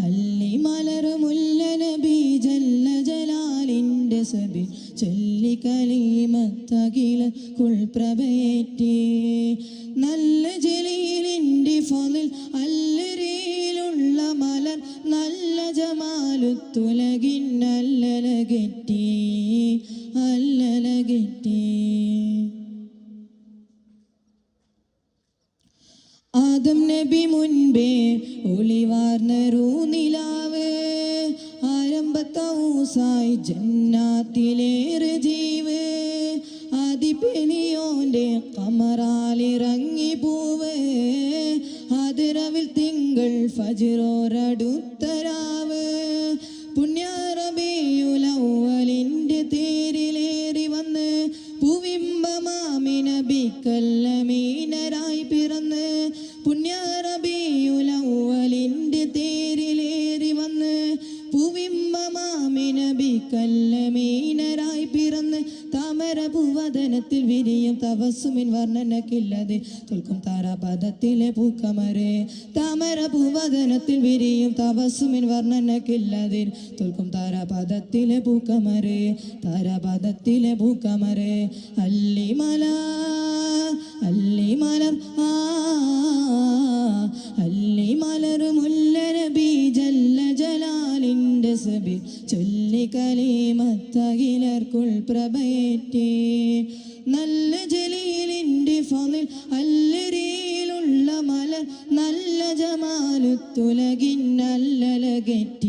അല്ലി മലർമുല്ല നബി ജല്ല ജലാലിൻ്റെ സബി ചൊല്ലി കലീമത്തകില കുൾപ്രഭയേറ്റി നല്ല ജലീലിൻ്റെ ഫളിൽ അല്ലരയിലുള്ള മലർ നല്ല ജമാലുത്തുലകിൻ അല്ലലകറ്റി അല്ലലകറ്റി. ആദം നബി മുൻപേ ഒളിവാർന്നൊരു നിലാവ് ആരംഭത്തൗസായി ജന്നാത്തിലേറെ ജീവ് ആദിപെനിയോൻ്റെ കമറാലിറങ്ങി പൂവ് അതിരവിൽ തിങ്കൾ ഫജ്റോരടുത്തരാവ് പുണ്യ റബീഉൽ അവ്വലിൻ്റെ തേരിലേറി വന്ന് പൂവിമ്പമാമി നബിക്കല്ലമീനരായി പിറന്ന് പുണ്യ റബീഉൽ അവ്വലിൻ്റെ തേരിലേറി വന്ന് പൂവിമ്പമാമി നബിക്കല്ലമീനരായി പിറന്ന് താമര പൂവദനത്തിൽ വിരിയും തവസ്സുമിൻ വർണ്ണനക്കില്ലതെ തോൽക്കും താരാപദത്തിലെ പൂക്കമരേ താമര പൂവദനത്തിൽ വിരിയും തവസ്സുമിൻ വർണ്ണനക്കില്ലതെ തോൽക്കും താരാപദത്തിലെ പൂക്കമരേ താരാപദത്തിലെ പൂക്കമരേ. അല്ലി മലർ അല്ലി മലർ മുല്ല നബി ജല്ല ജലാലിൻ്റെ സബി ചൊല്ലി കലീമത്തകിലർക്കുൾ പ്രഭയേറ്റി നല്ല ജലീലിൻ്റെ ഫളിൽ അല്ലരയിലുള്ള മലർ നല്ല ജമാലുത്തുലകിൻ അല്ലലകറ്റി